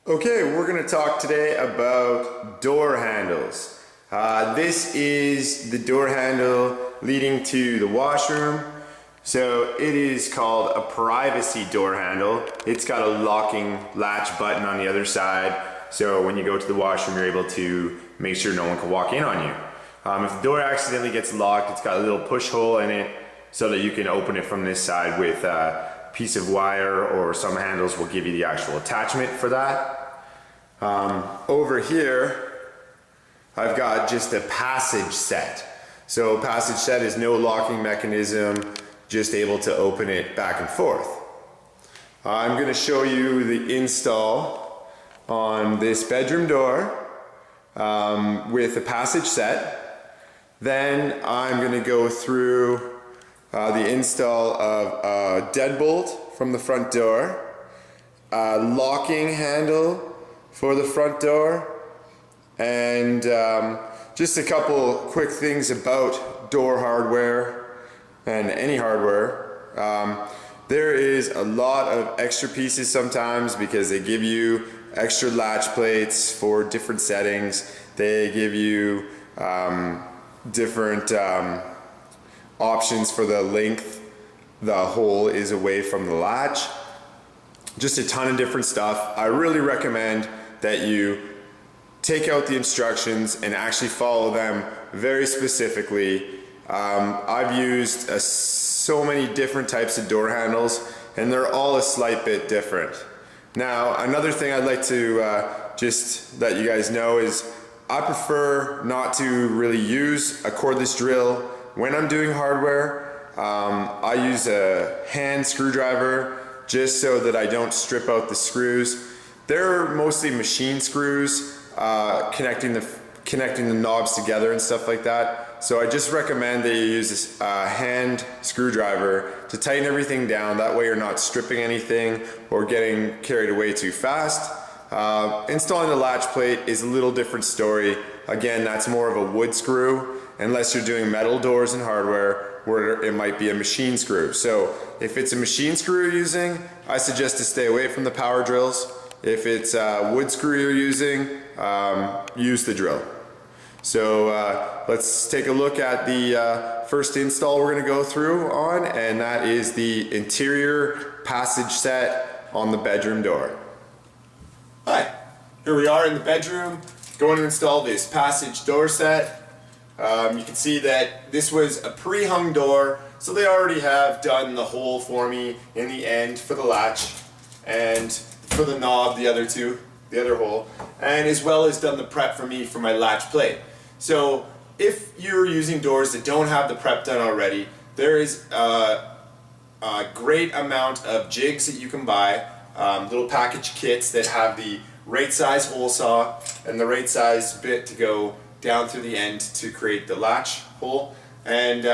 Okay, we're going to talk today about door handles. This is the door handle leading to the washroom. So it is called a privacy door handle. It's got a locking latch button on the other side. So when you go to the washroom, you're able to make sure no one can walk in on you. If the door accidentally gets locked, it's got a little push hole in it so that you can open it from this side with a piece of wire, or some handles will give you the actual attachment for that. Over here, I've got just a passage set. So passage set is no locking mechanism, just able to open it back and forth. I'm going to show you the install on this bedroom door with a passage set. Then I'm going to go through the install of a deadbolt from the front door, a locking handle for the front door, and just a couple quick things about door hardware and any hardware. There is a lot of extra pieces sometimes because they give you extra latch plates for different settings. They give you different options for the length the hole is away from the latch. Just a ton of different stuff. I really recommend that you take out the instructions and actually follow them very specifically. I've used so many different types of door handles, and they're all a slight bit different. Now, another thing I'd like to just let you guys know is I prefer not to really use a cordless drill when I'm doing hardware. I use a hand screwdriver just so that I don't strip out the screws. They're mostly machine screws, connecting the knobs together and stuff like that. So I just recommend that you use a hand screwdriver to tighten everything down. That way you're not stripping anything or getting carried away too fast. Installing the latch plate is a little different story. Again, that's more of a wood screw, unless you're doing metal doors and hardware where it might be a machine screw. So if it's a machine screw you're using, I suggest to stay away from the power drills. If it's a wood screw you're using, use the drill. So let's take a look at the first install we're going to go through on, and that is the interior passage set on the bedroom door. Hi, here we are in the bedroom, going to install this passage door set. You can see that this was a pre-hung door, so they already have done the hole for me in the end for the latch, and for the knob, the other hole, and as well as done the prep for me for my latch plate. So if you're using doors that don't have the prep done already, there is a great amount of jigs that you can buy, little package kits that have the right size hole saw and the right size bit to go down through the end to create the latch hole, and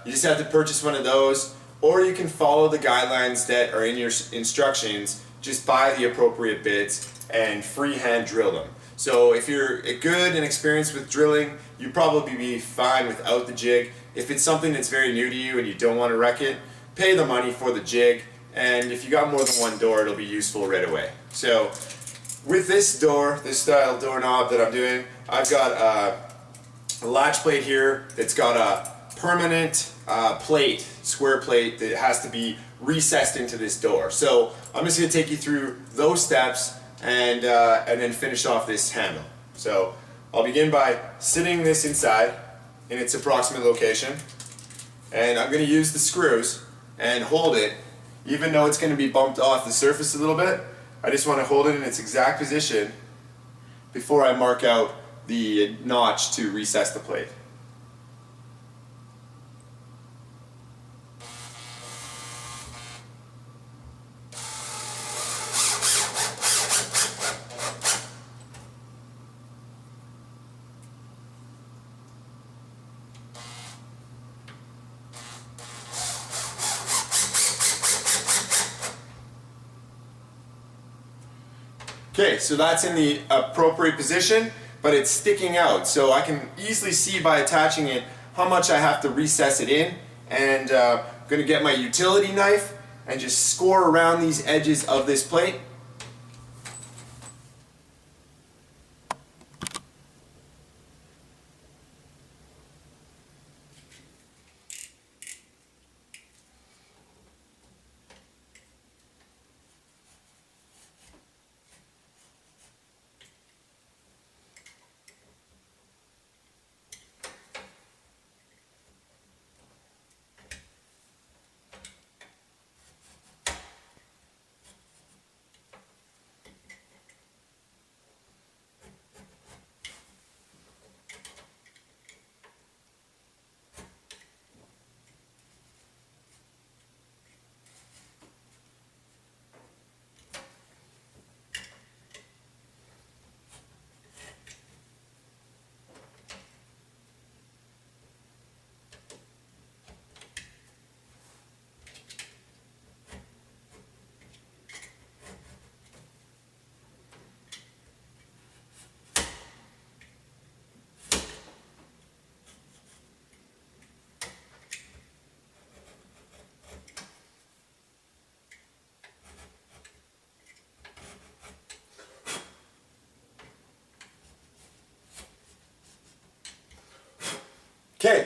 you just have to purchase one of those, or you can follow the guidelines that are in your instructions. Just buy the appropriate bits and freehand drill them. So if you're good and experienced with drilling, you'd probably be fine without the jig. If it's something that's very new to you and you don't want to wreck it, pay the money for the jig, and if you got more than one door, it'll be useful right away. So with this door, this style doorknob that I'm doing, I've got a latch plate here that's got a permanent plate, square plate, that has to be recessed into this door. So I'm just going to take you through those steps and then finish off this handle. So I'll begin by sitting this inside in its approximate location, and I'm going to use the screws and hold it, even though it's going to be bumped off the surface a little bit. I just want to hold it in its exact position before I mark out the notch to recess the plate. Okay, so that's in the appropriate position, but it's sticking out, so I can easily see by attaching it how much I have to recess it in, and I'm going to get my utility knife and just score around these edges of this plate.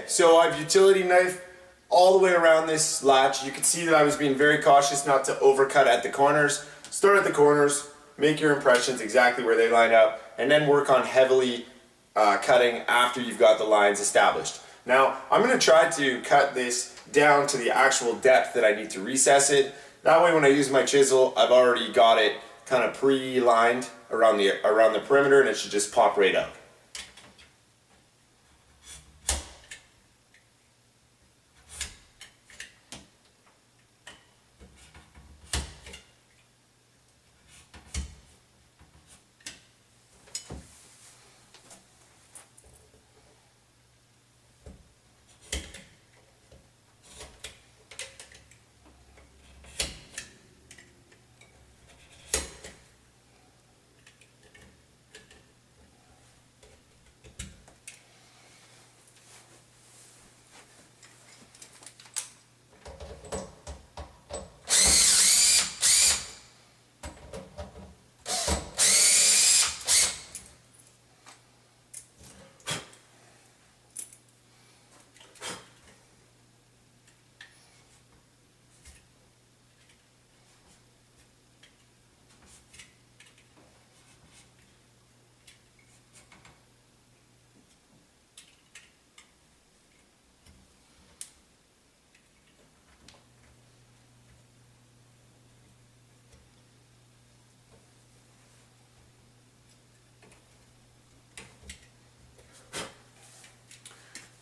so I've utility knife all the way around this latch. You can see that I was being very cautious not to overcut at the corners. Start at the corners, make your impressions exactly where they line up, and then work on heavily cutting after you've got the lines established. Now, I'm going to try to cut this down to the actual depth that I need to recess it. That way when I use my chisel, I've already got it kind of pre-lined around the perimeter, and it should just pop right out.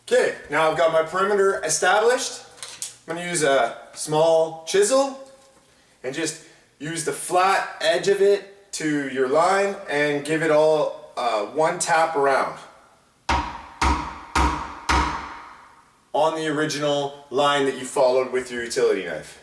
Okay, now I've got my perimeter established. I'm going to use a small chisel and just use the flat edge of it to your line and give it all one tap around on the original line that you followed with your utility knife.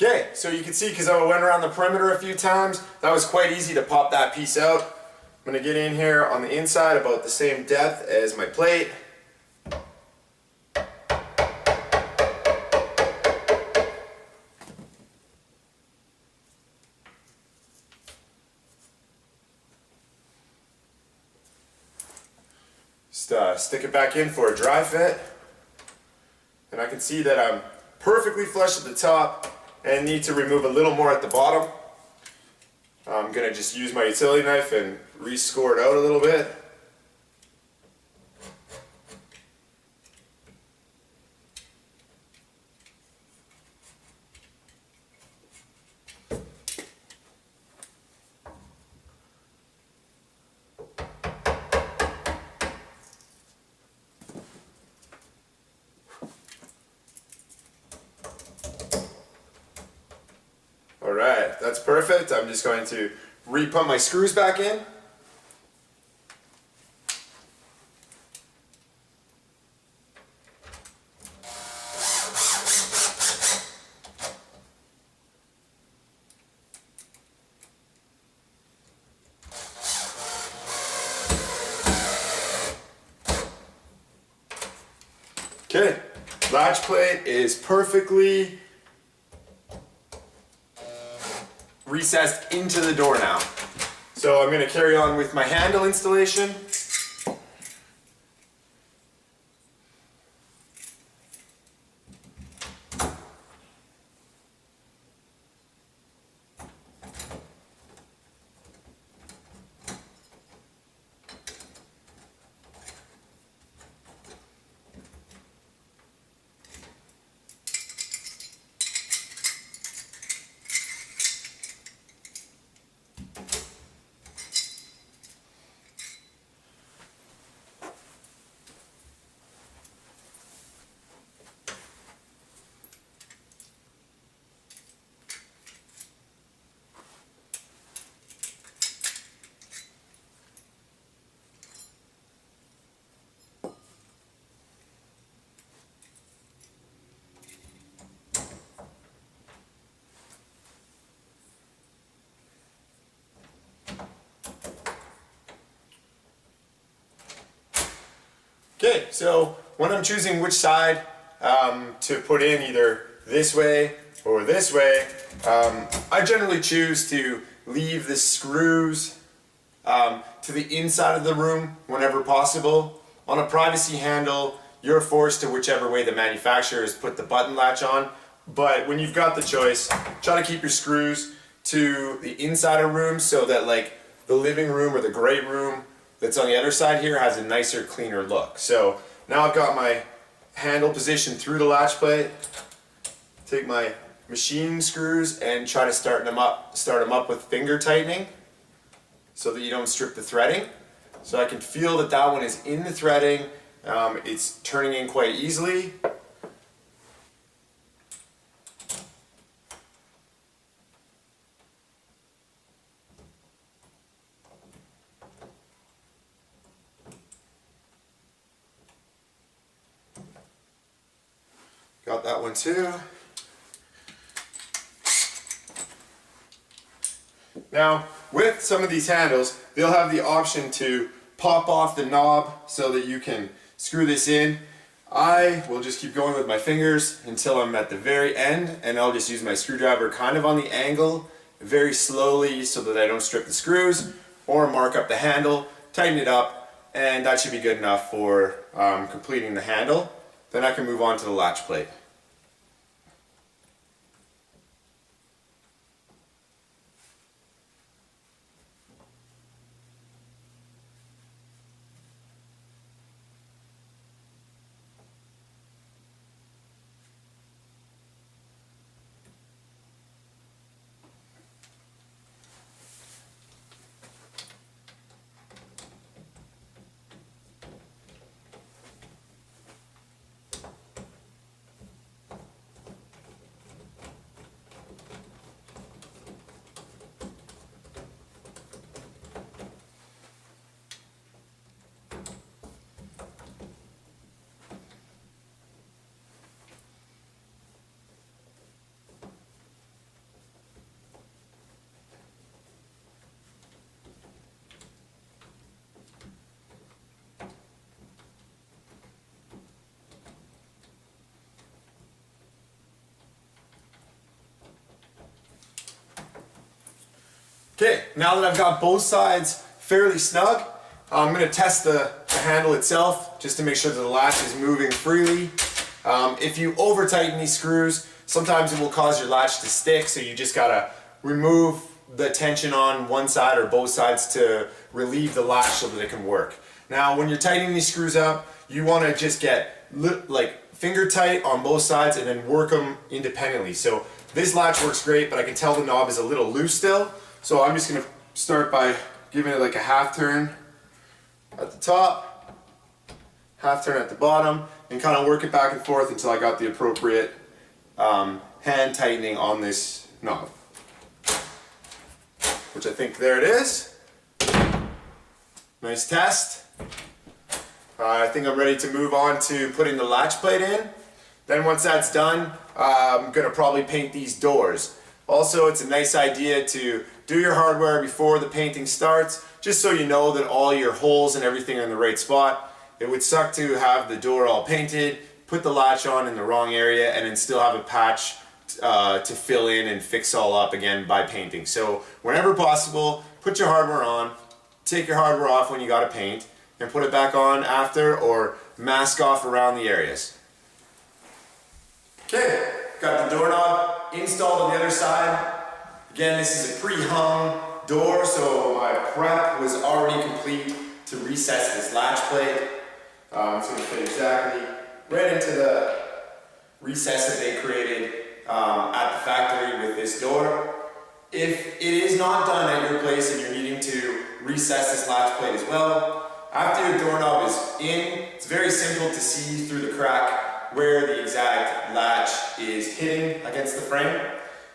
Okay, so you can see because I went around the perimeter a few times, that was quite easy to pop that piece out. I'm going to get in here on the inside about the same depth as my plate. Just stick it back in for a dry fit. And I can see that I'm perfectly flush at the top and need to remove a little more at the bottom. I'm going to just use my utility knife and re-score it out a little bit. Alright, that's perfect. I'm just going to re-put my screws back in. Okay, latch plate is perfectly recessed into the door now. So I'm going to carry on with my handle installation. Okay, so when I'm choosing which side to put in, either this way or this way, I generally choose to leave the screws to the inside of the room whenever possible. On a privacy handle, you're forced to whichever way the manufacturer has put the button latch on, but when you've got the choice, try to keep your screws to the inside of rooms so that like the living room or the great room that's on the other side here has a nicer, cleaner look. So now I've got my handle positioned through the latch plate. Take my machine screws and try to start them up with finger tightening so that you don't strip the threading. So I can feel that that one is in the threading. It's turning in quite easily. Got that one too. Now, with some of these handles, they'll have the option to pop off the knob so that you can screw this in. I will just keep going with my fingers until I'm at the very end, and I'll just use my screwdriver kind of on the angle, very slowly so that I don't strip the screws, or mark up the handle, tighten it up, and that should be good enough for completing the handle. Then I can move on to the latch plate. Okay, now that I've got both sides fairly snug, I'm going to test the handle itself just to make sure that the latch is moving freely. If you over tighten these screws, sometimes it will cause your latch to stick, so you just got to remove the tension on one side or both sides to relieve the latch so that it can work. Now when you're tightening these screws up, you want to just get like finger tight on both sides and then work them independently. So this latch works great, but I can tell the knob is a little loose still. So I'm just going to start by giving it like a half turn at the top, half turn at the bottom, and kind of work it back and forth until I got the appropriate hand tightening on this knob. Which I think there it is. Nice test. I think I'm ready to move on to putting the latch plate in. Then once that's done, I'm going to probably paint these doors. Also, it's a nice idea to do your hardware before the painting starts, just so you know that all your holes and everything are in the right spot. It would suck to have the door all painted, put the latch on in the wrong area, and then still have a patch to fill in and fix all up again by painting. So whenever possible, put your hardware on, take your hardware off when you got to paint, and put it back on after, or mask off around the areas. Okay, got the doorknob installed on the other side. Again, this is a pre-hung door, so my prep was already complete to recess this latch plate. It's going to fit exactly right into the recess that they created at the factory with this door. If it is not done at your place and you're needing to recess this latch plate as well, after your doorknob is in, it's very simple to see through the crack where the exact latch is hitting against the frame.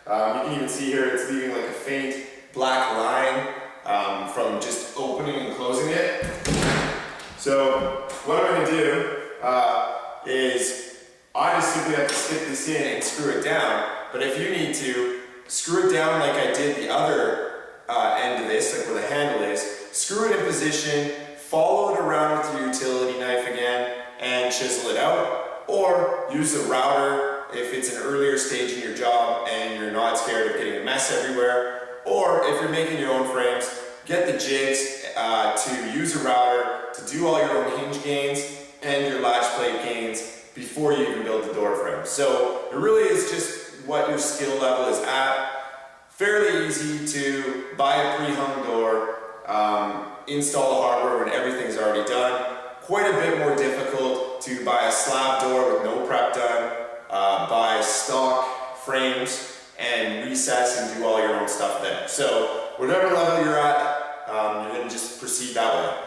You can even see here it's leaving like a faint black line from just opening and closing it. So what I'm going to do is I just simply have to stick this in and screw it down, but if you need to, screw it down like I did the other end of this, like where the handle is, screw it in position, follow it around with your utility knife again and chisel it out, or use a router if it's an earlier stage in your job and you're not scared of getting a mess everywhere, or if you're making your own frames, get the jigs to use a router to do all your own hinge gains and your latch plate gains before you even build the door frame. So it really is just what your skill level is at. Fairly easy to buy a pre-hung door, install the hardware when everything's already done. Quite a bit more difficult to buy a slab door with no prep done, buy stock frames and recess and do all your own stuff there. So whatever level you're at, you're going to just proceed that way.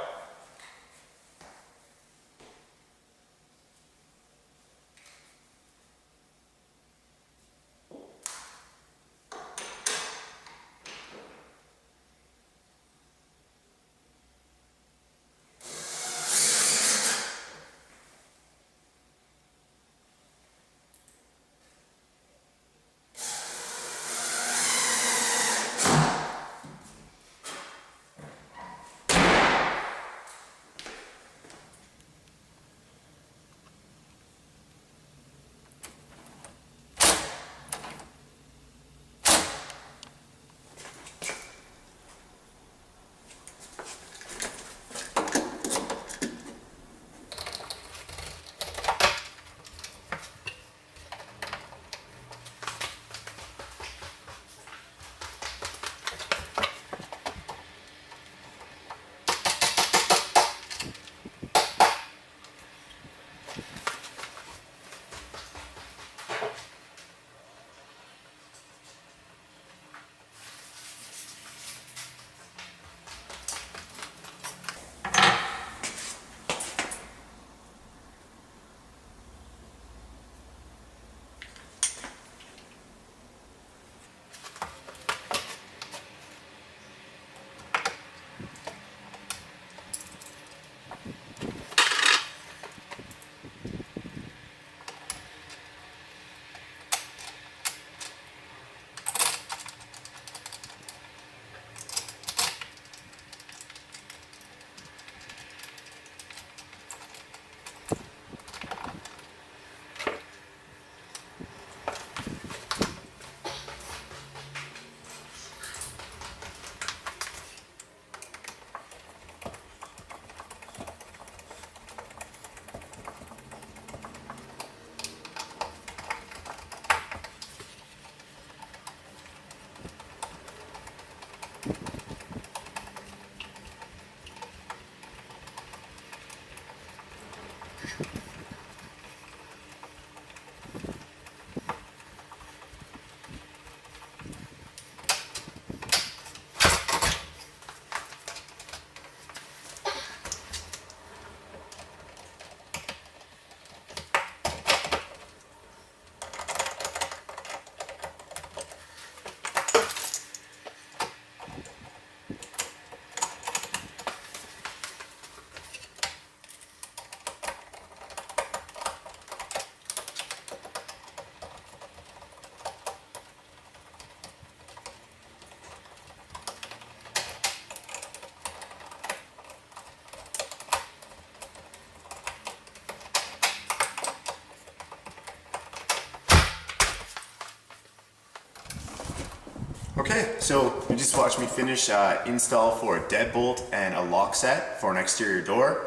Okay, so you just watched me finish install for a deadbolt and a lock set for an exterior door.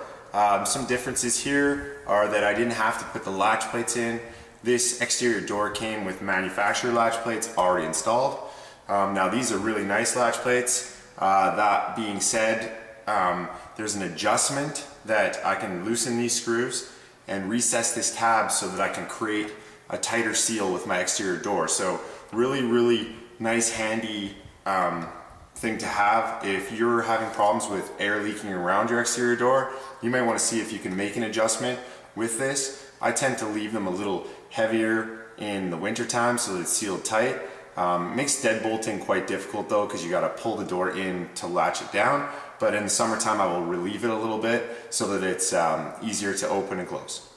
Some differences here are that I didn't have to put the latch plates in. This exterior door came with manufacturer latch plates already installed. Now these are really nice latch plates. That being said, there's an adjustment that I can loosen these screws and recess this tab so that I can create a tighter seal with my exterior door. So really nice handy thing to have. If you're having problems with air leaking around your exterior door, you might want to see if you can make an adjustment with this. I tend to leave them a little heavier in the winter time so that it's sealed tight. Makes deadbolting quite difficult though, because you got to pull the door in to latch it down. But in the summertime I will relieve it a little bit so that it's easier to open and close.